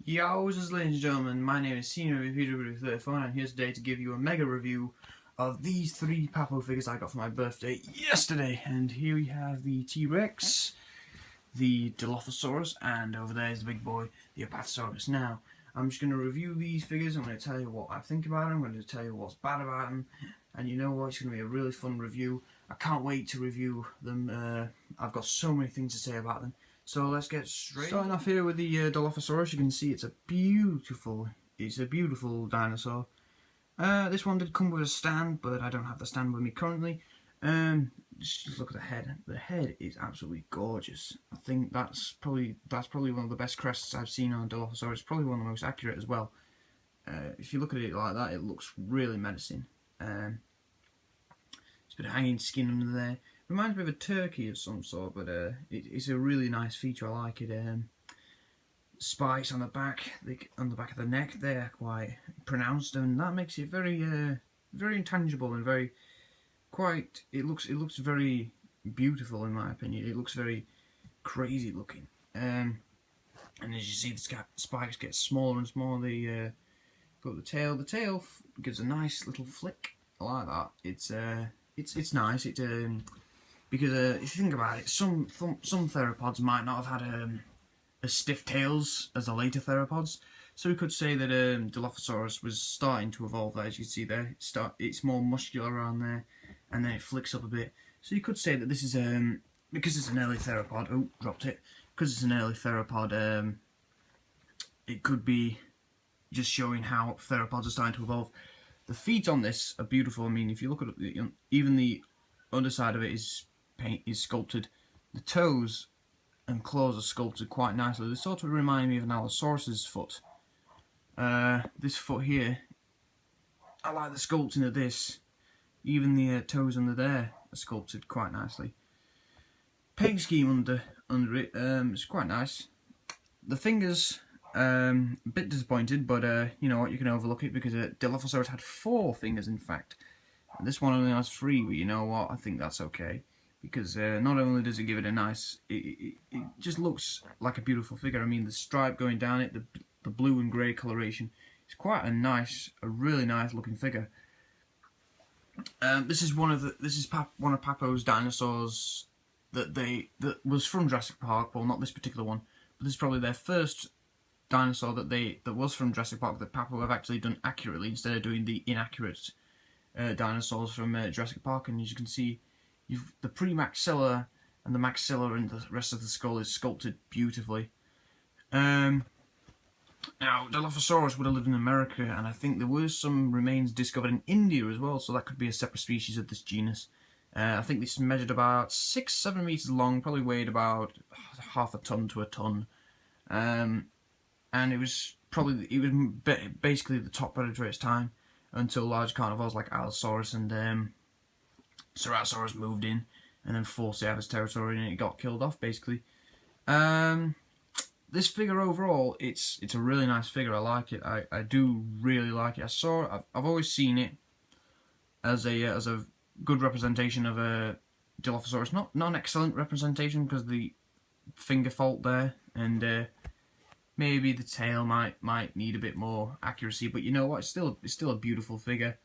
Yowzers, ladies and gentlemen, my name is Senior Repeater 34 and I'm here today to give you a mega review of these three Papo figures I got for my birthday yesterday. And here we have the T-Rex, the Dilophosaurus, and over there is the big boy, the Apatosaurus. Now, I'm just going to review these figures. I'm going to tell you what I think about them, I'm going to tell you what's bad about them, and you know what, it's going to be a really fun review. I can't wait to review them. I've got so many things to say about them. So let's get straight. Starting off here with the Dilophosaurus, you can see it's a beautiful dinosaur. This one did come with a stand, but I don't have the stand with me currently. Just look at the head. The head is absolutely gorgeous. I think that's probably one of the best crests I've seen on a Dilophosaurus. It's probably one of the most accurate as well. If you look at it like that, it looks really menacing. It's a bit of hanging skin under there. Reminds me of a turkey of some sort, but it's a really nice feature. I like it. Spikes on the back of the neck, they're quite pronounced, and that makes it very intangible and very It looks very beautiful in my opinion. It looks very crazy looking. And as you see, the spikes get smaller and smaller. They got the tail. The tail gives a nice little flick. I like that. It's nice. Because if you think about it, some theropods might not have had as stiff tails as the later theropods, so we could say that Dilophosaurus was starting to evolve there. As you can see there, it's more muscular around there, and then it flicks up a bit. So you could say that this is because it's an early theropod. Oh, dropped it. Because it's an early theropod, it could be just showing how theropods are starting to evolve. The feet on this are beautiful. I mean, if you look at it, even the underside of it is sculpted. The toes and claws are sculpted quite nicely. They sort of remind me of an Allosaurus's foot. This foot here, I like the sculpting of this. Even the toes under there are sculpted quite nicely. Peg scheme under it, it's quite nice. The fingers, a bit disappointed, but you know what, you can overlook it because Dilophosaurus had 4 fingers in fact. This one only has 3, but you know what, I think that's okay. Because not only does it give it a nice, it just looks like a beautiful figure. I mean, the stripe going down it, the blue and grey coloration, it's quite a really nice looking figure. This is one of Papo's dinosaurs that was from Jurassic Park. Well, not this particular one, but this is probably their first dinosaur that was from Jurassic Park that Papo have actually done accurately instead of doing the inaccurate dinosaurs from Jurassic Park. And as you can see, the pre-maxilla and the maxilla and the rest of the skull is sculpted beautifully. Now, Dilophosaurus would have lived in America, and I think there were some remains discovered in India as well, so that could be a separate species of this genus. I think this measured about 6-7 meters long, probably weighed about half a ton to a ton, and it was basically the top predator at its time until large carnivores like Allosaurus and Ceratosaurus moved in and then forced it out of its territory, and it got killed off basically. This figure overall, it's a really nice figure. I like it. I do really like it. I've always seen it as a good representation of a Dilophosaurus. Not an excellent representation because the finger fault there, and maybe the tail might need a bit more accuracy. But you know what? It's still a beautiful figure.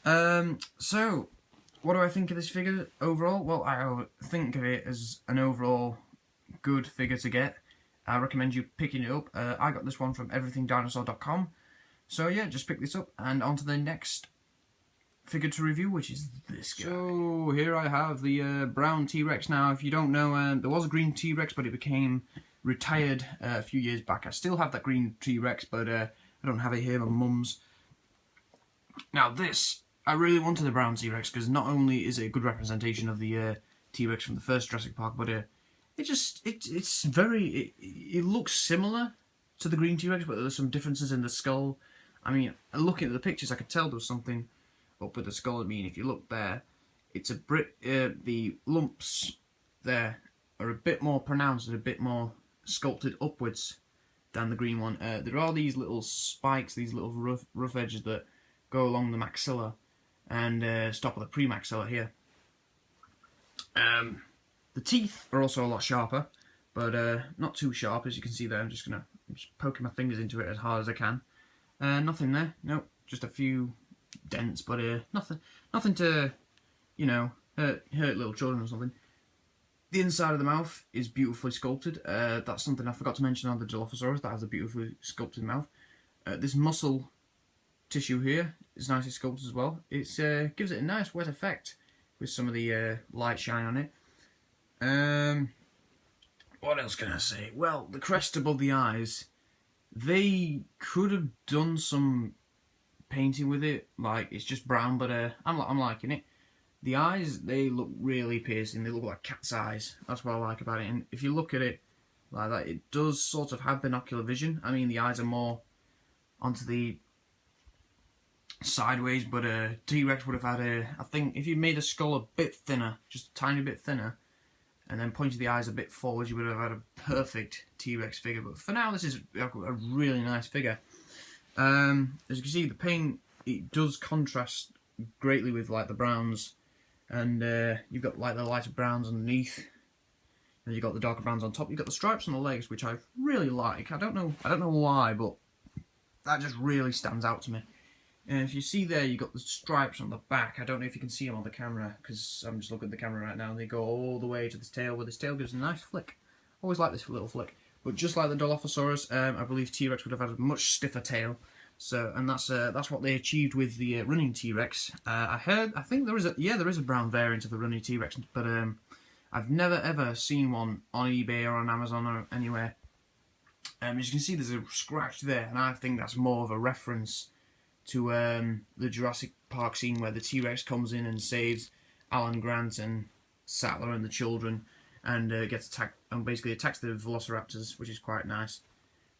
So, what do I think of this figure overall? Well, I think of it as an overall good figure to get. I recommend you picking it up. I got this one from everythingdinosaur.com. So yeah, just pick this up and on to the next figure to review, which is this guy. So here I have the brown T-Rex. Now, if you don't know, there was a green T-Rex, but it became retired a few years back. I still have that green T-Rex, but I don't have it here. My mum's. Now this, I really wanted the brown T-Rex because not only is it a good representation of the T-Rex from the first Jurassic Park, but it looks similar to the green T-Rex, but there's some differences in the skull. I mean, looking at the pictures, I could tell there was something up with the skull. I mean, if you look there, the lumps there are a bit more pronounced and a bit more sculpted upwards than the green one. There are these little spikes, these little rough edges that go along the maxilla and stop at the premaxilla here. The teeth are also a lot sharper. but not too sharp, as you can see there. I'm just poking my fingers into it as hard as I can. Nothing there, nope, just a few dents, but nothing to, you know, hurt little children or something. The inside of the mouth is beautifully sculpted. That's something I forgot to mention on the Dilophosaurus, that has a beautifully sculpted mouth. This muscle tissue here is nicely sculpted as well. It gives it a nice wet effect with some of the light shine on it. What else can I say? Well, the crest above the eyes, they could have done some painting with it. Like, it's just brown, but I'm liking it. The eyes, they look really piercing. They look like cat's eyes. That's what I like about it. And if you look at it like that, it does sort of have binocular vision. I mean, the eyes are more onto the sideways, but T-Rex would have had I think if you made the skull a bit thinner, just a tiny bit thinner, and then pointed the eyes a bit forward, you would have had a perfect T-Rex figure. But for now, this is a really nice figure. As you can see, the paint, it does contrast greatly with like the browns, and you've got like the lighter browns underneath, and you've got the darker browns on top. You've got the stripes on the legs, which I really like. I don't know why, but that just really stands out to me. And if you see there, you've got the stripes on the back. I don't know if you can see them on the camera, because I'm just looking at the camera right now, and they go all the way to this tail, where this tail gives a nice flick. Always like this little flick. But just like the Dilophosaurus, I believe T-Rex would have had a much stiffer tail. So, and that's what they achieved with the running T-Rex. I think there is a brown variant of the running T-Rex, but I've never ever seen one on eBay or on Amazon or anywhere. As you can see, there's a scratch there, and I think that's more of a reference to the Jurassic Park scene where the T-Rex comes in and saves Alan Grant and Sattler and the children, and gets attacked and basically attacks the Velociraptors, which is quite nice.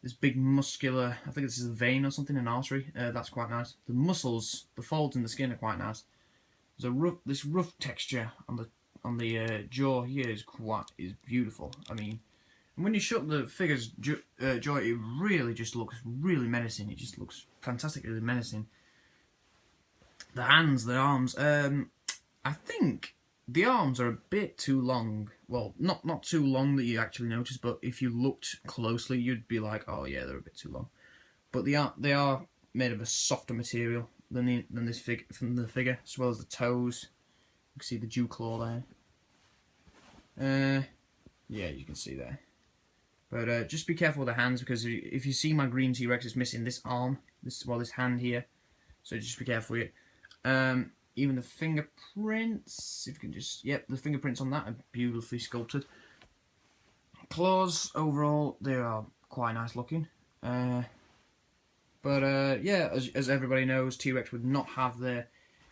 This big muscular, I think this is a vein or something, an artery. That's quite nice. The muscles, the folds in the skin are quite nice. There's this rough texture on the jaw here is beautiful. I mean, when you shut the figure's jaw, it really just looks really menacing. It just looks fantastically menacing. The hands, the arms. I think the arms are a bit too long. Well, not too long that you actually notice, but if you looked closely, you'd be like, oh yeah, they're a bit too long. But they are made of a softer material than the figure, as well as the toes. You can see the dew claw there. Yeah, you can see there. But just be careful with the hands, because if you see my green T-Rex, it's missing this arm, this hand here. So just be careful with it. Even the fingerprints, if you can just, yep, the fingerprints on that are beautifully sculpted. Claws, overall, they are quite nice looking. Yeah, as everybody knows, T-Rex would not have their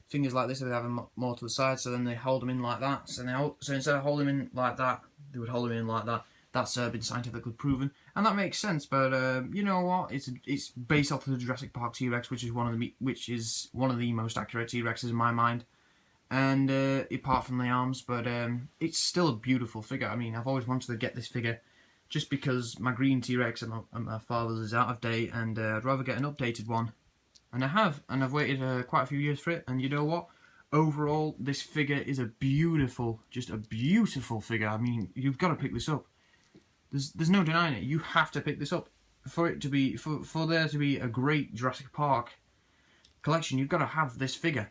fingers like this, they'd have them more to the side, so then they hold them in like that. So instead of holding them in like that, they would hold them in like that. That's been scientifically proven, and that makes sense. But you know what? It's based off of the Jurassic Park T-Rex, which is one of the most accurate T-Rexes in my mind. And apart from the arms, but it's still a beautiful figure. I mean, I've always wanted to get this figure, just because my green T-Rex and my father's is out of date, and I'd rather get an updated one. And I have, and I've waited quite a few years for it. And you know what? Overall, this figure is just a beautiful figure. I mean, you've got to pick this up. There's no denying it. You have to pick this up for it to be for there to be a great Jurassic Park collection. You've got to have this figure.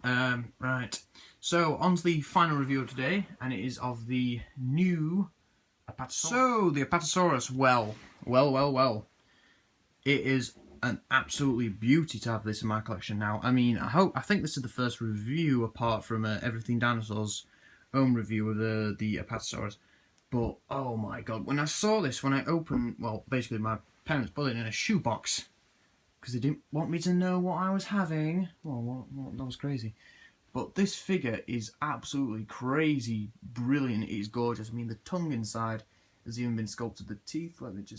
Right. So on to the final review of today, and it is of the new Apatosaurus. So the Apatosaurus. Well. It is an absolutely beauty to have this in my collection now. I mean, I think this is the first review apart from Everything Dinosaur's own review of the Apatosaurus. But, oh my god, when I saw this, when I opened, well, basically my parents put it in a shoebox, because they didn't want me to know what I was having. Well, that was crazy. But this figure is absolutely crazy, brilliant, it is gorgeous. I mean, the tongue inside has even been sculpted, the teeth, let's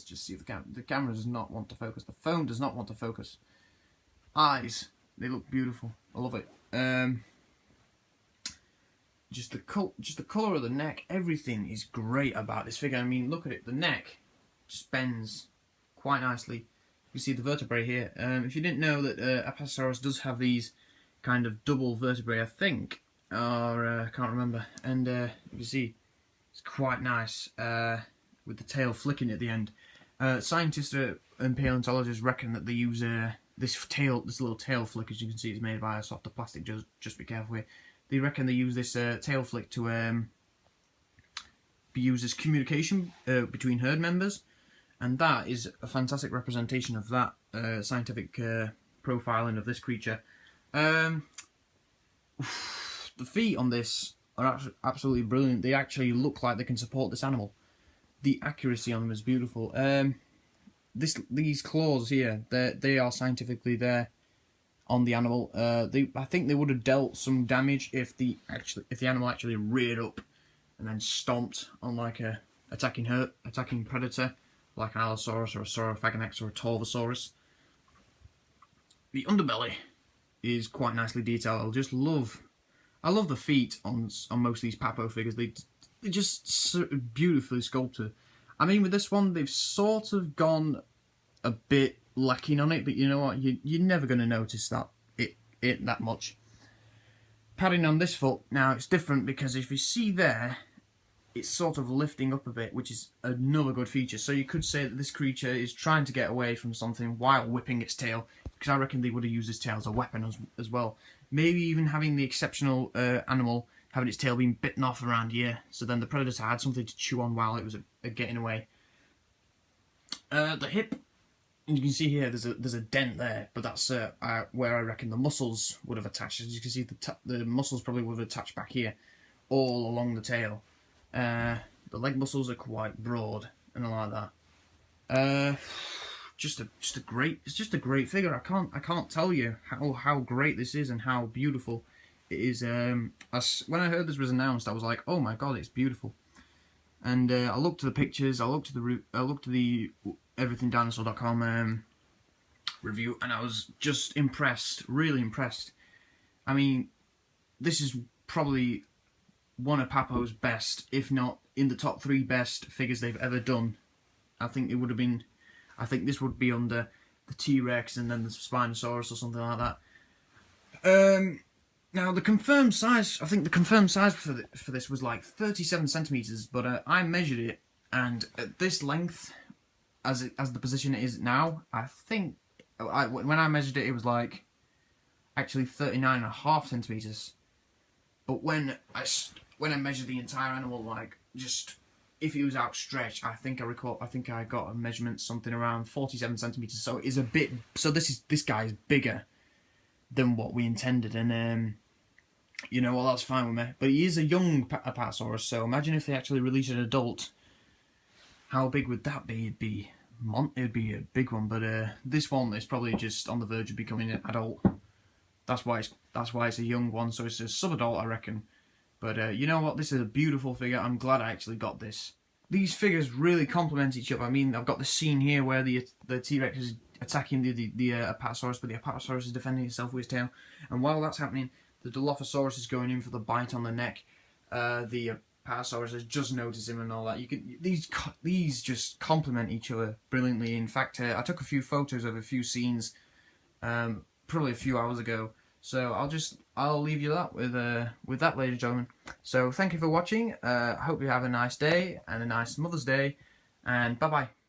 just see if the camera does not want to focus, the phone does not want to focus. Eyes, they look beautiful, I love it. Just the colour of the neck, everything is great about this figure. I mean, look at it, the neck just bends quite nicely. You see the vertebrae here. If you didn't know that Apatosaurus does have these kind of double vertebrae, I think, or I can't remember. And you can see It's quite nice, with the tail flicking at the end. Scientists and paleontologists reckon that they use this little tail flick, as you can see, is made by a softer plastic. Just be careful here. They reckon they use this tail flick to be used as communication between herd members, and that is a fantastic representation of that scientific profiling of this creature. The feet on this are absolutely brilliant. They actually look like they can support this animal. The accuracy on them is beautiful. These claws here, they are scientifically there on the animal. I think they would have dealt some damage if the animal actually reared up and then stomped on like a attacking predator, like an Allosaurus or a Saurophagonax or a Dilophosaurus. The underbelly is quite nicely detailed. I love the feet on most of these Papo figures. They're just beautifully sculpted. I mean, with this one, they've sort of gone a bit lacking on it, but you know what? You're never going to notice that that much. Padding on this foot, now it's different because if you see there, it's sort of lifting up a bit, which is another good feature. So you could say that this creature is trying to get away from something while whipping its tail, because I reckon they would have used this tail as a weapon as well. Maybe even having the exceptional animal having its tail being bitten off around here, so then the predator had something to chew on while it was getting away. The hip, you can see here there's a dent there, but that's where I reckon the muscles would have attached. As you can see, the muscles probably would have attached back here, all along the tail. The leg muscles are quite broad, and I like that. It's just a great figure. I can't tell you how great this is and how beautiful it is. When I heard this was announced, I was like, oh my god, it's beautiful. And I looked at the pictures, I looked at the everythingdinosaur.com review, and I was just impressed, really impressed. I mean, this is probably one of Papo's best, if not in the top 3 best figures they've ever done. I think this would be under the T-Rex and then the Spinosaurus or something like that. Now the confirmed size, I think the confirmed size for this was like 37 centimeters, but I measured it, and at this length, as the position it is now, I think when I measured it, it was like actually 39.5 centimeters. But when I measured the entire animal, like just if it was outstretched, I think I got a measurement something around 47 centimeters. So it is a bit. So this guy is bigger than what we intended, and you know, well, that's fine with me. But he is a young Apatosaurus, so imagine if they actually released an adult. How big would that be? It'd be a big one. But this one is probably just on the verge of becoming an adult. That's why it's a young one. So it's a sub-adult, I reckon. But you know what? This is a beautiful figure. I'm glad I actually got this. These figures really complement each other. I mean, I've got the scene here where the T-Rex is attacking the Apatosaurus, but the Apatosaurus is defending itself with his tail. And while that's happening, the Dilophosaurus is going in for the bite on the neck. The Apatosaurus has just noticed him and all that. These just complement each other brilliantly. In fact, I took a few photos of a few scenes, probably a few hours ago. So I'll leave you that with that, ladies and gentlemen. So thank you for watching. I hope you have a nice day and a nice Mother's Day, and bye bye.